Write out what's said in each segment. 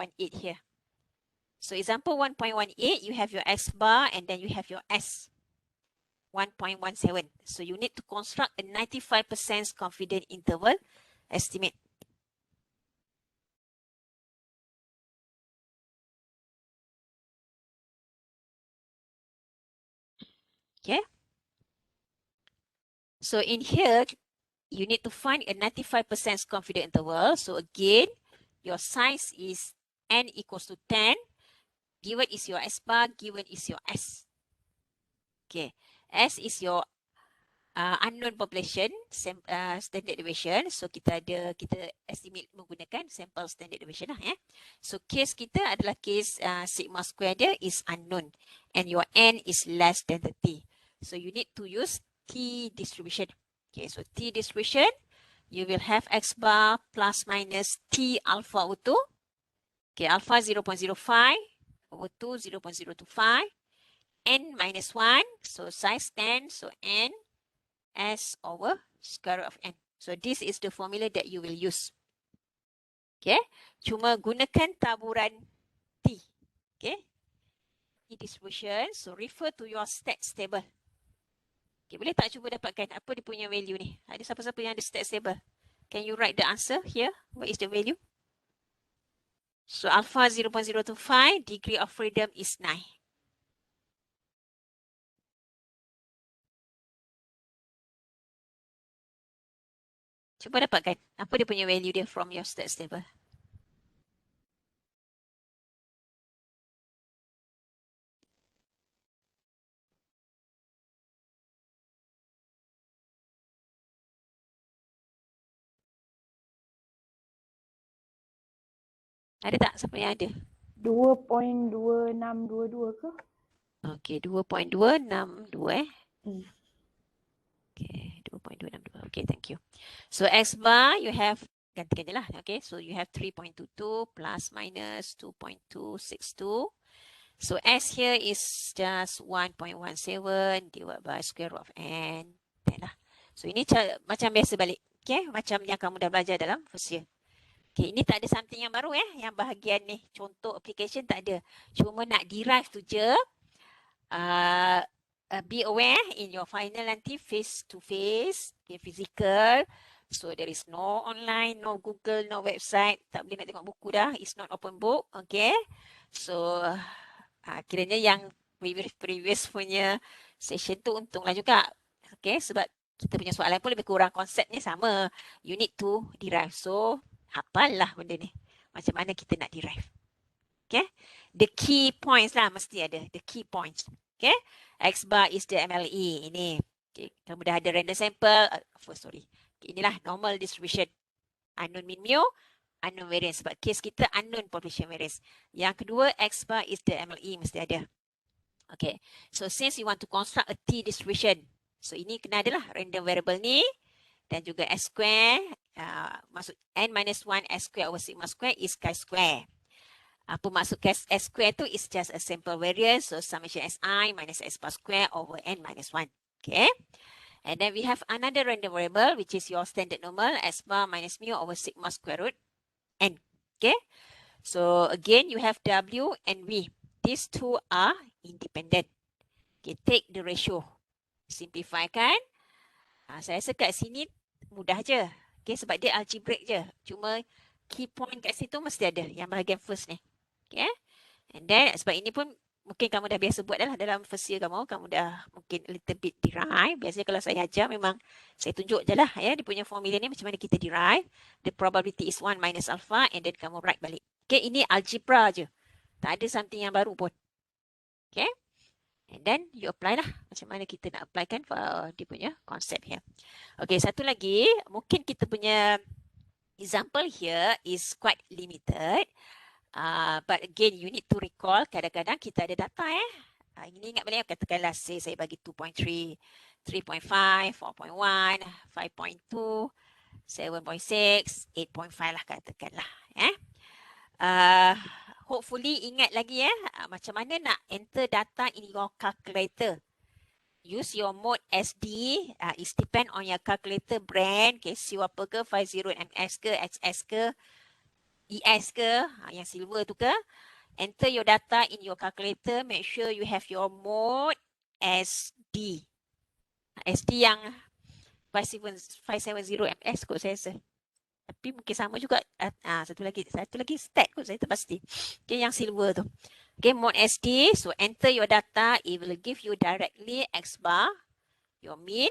1.18 here. So example 1.18, you have your X bar and then you have your S, 1.17. So you need to construct a 95% confident interval estimate. Okay. So in here, you need to find a 95% confident interval. So again, your size is n equals to 10. Given is your S bar, given is your S. Okay. S is your unknown population, standard deviation. So kita estimate menggunakan sample standard deviation lah. So case kita adalah case sigma square dia is unknown and your n is less than 30. So you need to use T distribution. Okay, so T distribution, you will have X bar plus minus T alpha over 2. Okay, alpha 0.05 over 2, 0.025. N minus 1, so size 10, so N S over square root of N. So this is the formula that you will use. Okay, cuma gunakan taburan T. Okay, T distribution, so refer to your stats table. Okay, boleh tak cuba dapatkan apa dia punya value ni? Ada siapa-siapa yang ada stats table? Can you write the answer here? What is the value? So alpha 0.025, degree of freedom is 9. Cuba dapatkan apa dia punya value dia from your stats table. Ada tak siapa yang ada? 2.2622 ke? Okey, 2.262 Okay, 2.262. Okay, thank you. So X bar, you have, gantikan je lah. Okay, so you have 3.22 plus minus 2.262. So S here is just 1.17 divided by square root of N. Lah. So ini macam biasa balik. Okay, macam yang kamu dah belajar dalam first year. Okay, ini tak ada something yang baru yang bahagian ni. Contoh application tak ada. Cuma nak derive tu je. Be aware in your final nanti face to face, okay, physical. So there is no online, no Google, no website. Tak boleh nak tengok buku dah. It's not open book. Okay. So kiranya yang previous punya session tu untunglah juga. Okay. Sebab kita punya soalan pun lebih kurang konsepnya sama. You need to derive. So hafal lah benda ni. Macam mana kita nak derive. Okay. The key points lah mesti ada. The key points. Okay. X bar is the MLE. Ini. Okay. Kamu dah ada random sample. Okay, inilah normal distribution. Unknown mean mu. Unknown variance. Sebab case kita unknown population variance. Yang kedua, X bar is the MLE. Mesti ada. Okay. So since you want to construct a T distribution. So ini kena adalah random variable ni. Dan juga S square. Maksud N minus 1 S square over sigma square is chi square. Apa maksud S square tu is just a sample variance. So summation Si minus S bar square over N minus 1. Okay. And then we have another random variable which is your standard normal S bar minus mu over sigma square root N. Okay. So again you have W and V. These two are independent. Okay. Take the ratio. Simplify kan. Saya rasa kat sini mudah je. Okay. Sebab dia algebraic je. Cuma key point kat situ mesti ada. Yang bahagian first ni. Okay. And then sebab ini pun mungkin kamu dah biasa buat dah lah dalam first year kamu dah mungkin a little bit derive. Biasanya kalau saya ajar memang saya tunjuk je lah dia punya formula ni macam mana kita derive. The probability is 1 minus alpha and then kamu write balik. Okay, ini algebra je. Tak ada something yang baru pun. Okay. And then you apply lah macam mana kita nak apply kan for dia punya konsep here. Okay, satu lagi mungkin kita punya example here is quite limited. But again, you need to recall kadang-kadang kita ada data ini ingat balik katakanlah say saya bagi 2.3, 3.5, 4.1, 5.2, 7.6, 8.5 lah katakanlah. Hopefully ingat lagi macam mana nak enter data in your calculator. Use your mode SD. It depend on your calculator brand. Casio apa ke, 50MS ke, XS ke. ES ke, yang silver tu ke. Enter your data in your calculator. Make sure you have your mode SD. SD yang 570 ms kot saya rasa. Tapi mungkin sama juga. Satu lagi stat kot saya terpasti. Okay, yang silver tu. Okay, mode SD. So enter your data. It will give you directly X bar, your mean.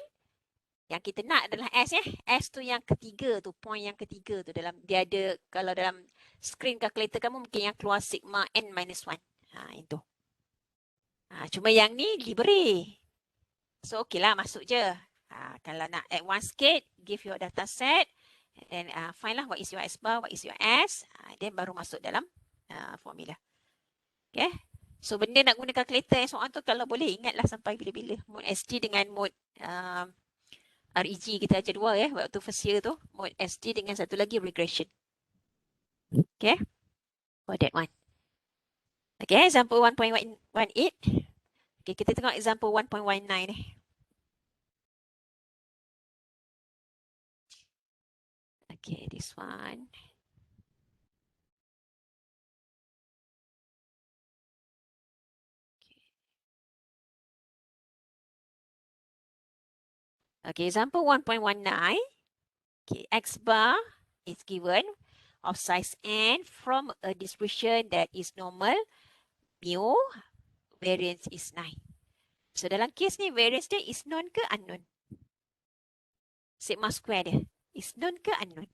Yang kita nak adalah S ya. S tu yang ketiga tu, point yang ketiga tu dalam dia ada, kalau dalam screen calculator kamu mungkin yang keluar sigma n minus 1. Itu. Cuma yang ni diberi. So okey lah, masuk je. Kalau nak advance sikit, give your data set and find lah what is your S bar, what is your S, then baru masuk dalam formula. Okay. So benda nak guna calculator yang soalan tu kalau boleh ingatlah sampai bila-bila. Mode SD dengan mode REG kita ajar dua ya, waktu first year tu. Mode SD dengan satu lagi regression. Okay. For that one. Okay, example 1.18. Okay, kita tengok example 1.19 ni. Okay, this one. Okay, example 1.19. Okay, X bar is given of size n from a distribution that is normal, mu, variance is 9. So dalam case ni, variance dia is known ke unknown? Sigma square dia is known ke unknown?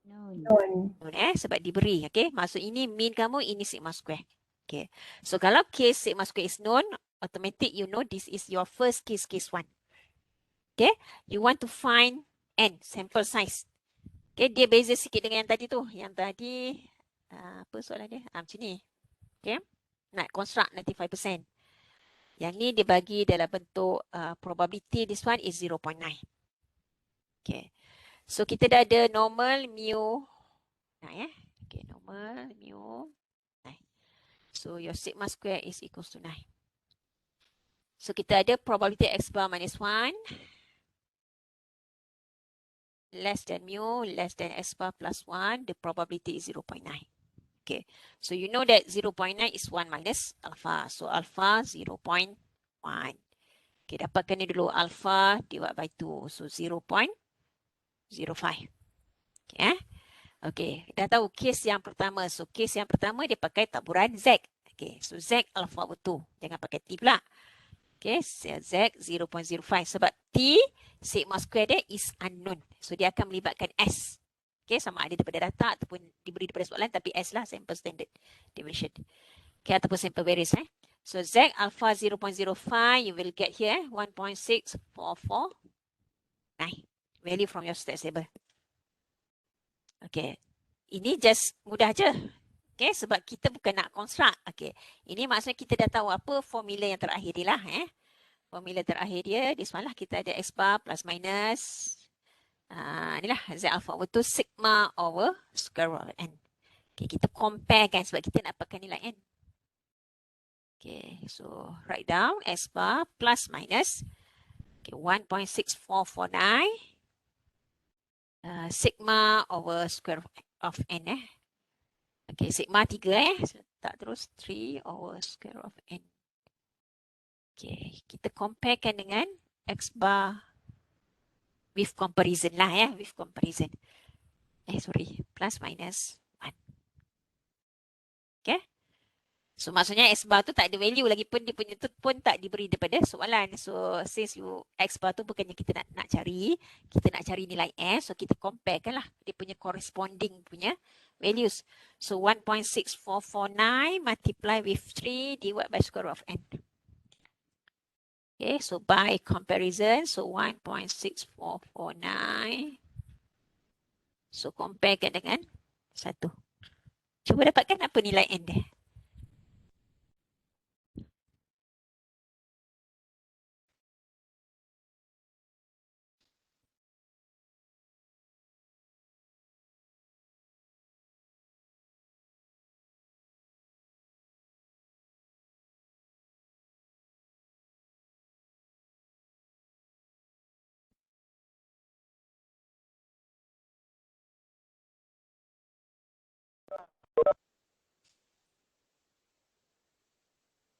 Known. Sebab diberi. Okay, maksud ini mean kamu, ini sigma square. Okay, so kalau case sigma square is known, automatic you know this is your first case, case 1. Okay, you want to find n, sample size. Okay, dia beza sikit dengan yang tadi tu. Yang tadi, apa soalan dia? Macam ni. Okay, nak construct 95%. Yang ni dia bagi dalam bentuk probability, this one is 0.9. Okay, so kita dah ada normal mu. Okay, normal mu 9. So your sigma square is equals to 9. So kita ada probability X bar minus 1 less than mu less than X bar plus 1. The probability is 0.9. Okay, so you know that 0.9 is 1 minus alpha. So alpha 0.1. Okay, dapatkan ni dulu. Alpha divided by 2. So 0.05. Okay, okay, dah tahu case yang pertama. So case yang pertama dia pakai taburan Z. Okay, so Z alpha betul. Jangan pakai T pula. Okay, Z 0.05. Sebab T, sigma square dia is unknown. So dia akan melibatkan S. Okay, sama ada daripada data ataupun diberi daripada soalan, tapi S lah, sample standard deviation. Okay, ataupun sample variance. So Z alpha 0.05, you will get here 1.6449 value from your stats table. Okay, ini just mudah je. Okay, sebab kita bukan nak construct. Okay, ini maksudnya kita dah tahu apa formula yang terakhir dia lah. Formula terakhir dia, this one lah, kita ada X bar plus minus. Inilah Z alpha over 2 sigma over square root of n. Okay, kita compare kan sebab kita nak pakai nilai n. Okay, so write down X bar plus minus. Okay, 1.6449 sigma over square root of n. Okay, sigma 3 tak terus 3 over square root of n. Okay, kita comparekan dengan X bar with comparison lah ya, with comparison. Plus minus 1. Okay. So maksudnya X bar tu tak ada value lagi pun, dia punya tu pun tak diberi daripada soalan. So since you X bar tu bukannya kita nak cari, kita nak cari nilai S, so kita comparekan lah dia punya corresponding punya values. So 1.6449 multiply with 3 divided by square root of n. Okay, so by comparison, so 1.6449. So comparekan dengan 1. Cuba dapatkan apa nilai n dia.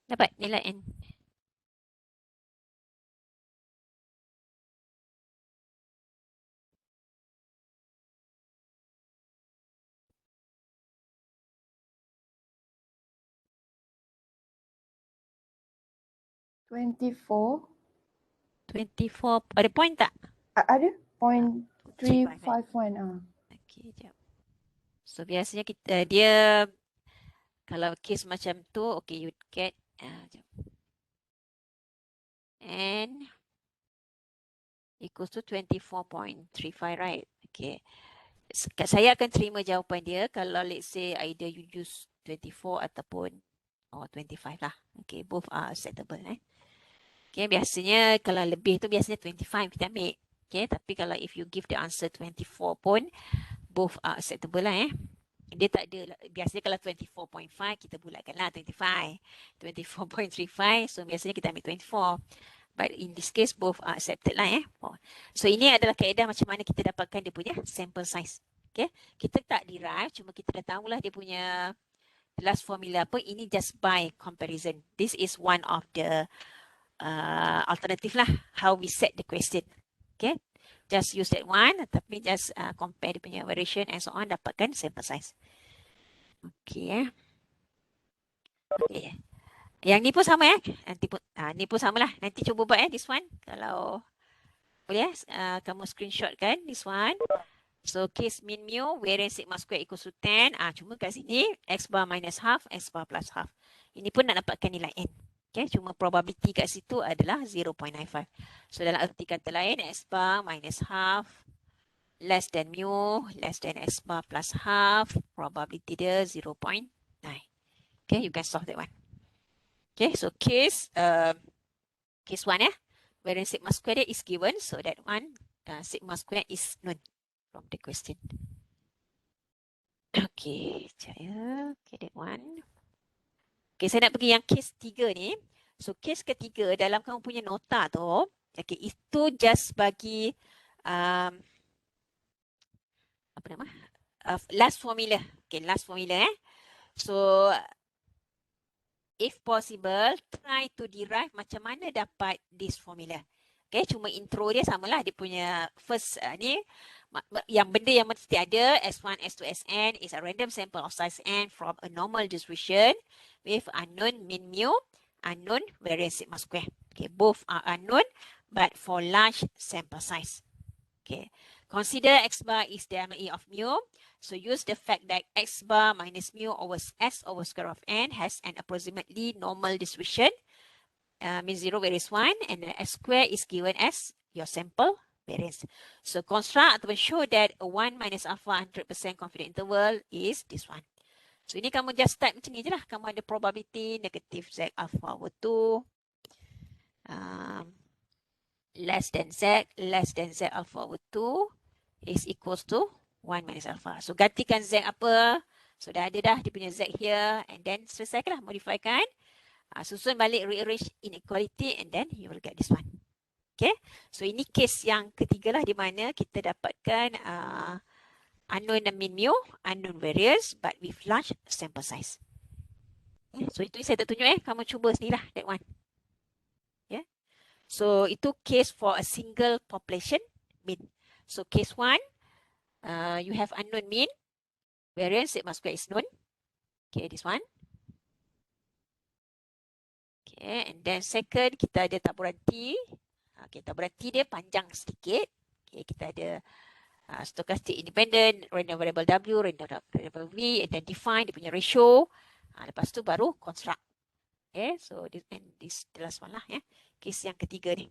Dapat nilai N. Twenty-four. 24, ada point tak? Ada point 351. 351. Okey, jap. So biasanya kita dia kalau case macam tu, okay, you get jap. N equals to 24.35, right? Okay. Saya akan terima jawapan dia kalau let's say either you use 24 ataupun 25 lah. Okay, both are acceptable. Okay, biasanya kalau lebih tu biasanya 25 kita ambil. Okay, tapi kalau if you give the answer 24 pun, both are acceptable lah. Dia tak ada, biasanya kalau 24.5 kita bulatkan lah 25. 24.35, so biasanya kita ambil 24. But in this case, both are accepted lah. So ini adalah kaedah macam mana kita dapatkan dia punya sample size. Okay, kita tak derive, cuma kita dah tahulah dia punya last formula apa. Ini just by comparison. This is one of the alternative lah, how we set the question. Okay, just use that one, tapi just compare dia punya variation and so on, dapatkan sample size. Okay. Okay. Yang ni pun sama ni pun sama lah. Nanti cuba buat this one. Kalau boleh kamu screenshot kan this one. So case mean mu wherein sigma square equals to 10. Cuma kat sini x bar minus half, x bar plus half. Ini pun nak dapatkan nilai n. Okay, cuma probability kat situ adalah 0.95. So dalam arti kata lain, x bar minus half less than mu less than x bar plus half. Probability dia 0.9. Okay, you can solve that one. Okay, so case 1 wherein sigma square is given, so that one sigma square is known from the question. Okay, saya okay, that one. Okay, saya nak pergi yang case 3 ni. So case ketiga dalam kamu punya nota tu, okay, itu just bagi apa nama? Last formula. Okay, last formula So if possible, try to derive macam mana dapat this formula. Okay, cuma intro dia samalah. Dia punya first ni, yang benda yang mesti ada, S1, S2, Sn is a random sample of size n from a normal distribution with unknown mean mu, unknown variance sigma square. Okay, both are unknown, but for large sample size. Okay, consider x bar is the ME of mu. So use the fact that x bar minus mu over s over square of n has an approximately normal distribution, mean 0 variance 1, and the s square is given as your sample variance. So construct ataupun show that a 1 minus alpha 100% confident interval is this one. So ini kamu just type macam ni je lah. Kamu ada probability negative z alpha over 2 less than z alpha over 2 is equals to 1 minus alpha. So gantikan z apa? So dah ada dah dia punya z here, and then selesaikanlah, modifikan. Susun balik, rearrange inequality, and then you will get this one. Okay, so ini case yang ketiga lah, di mana kita dapatkan unknown mean mu, unknown variance, but with large sample size. So itu saya tak tunjuk kamu cuba sendirilah that one. Yeah. So itu case for a single population mean. So case 1, you have unknown mean, variance sigma square is known. Okay, this one. Okay, and then second, kita ada taburan T. Okay, taburan T dia panjang sedikit. Okay, kita ada stochastic independent, random variable W, random variable V, and then define dia punya ratio. Lepas tu baru construct. Okay, so this the last one lah. Case yang ketiga ni.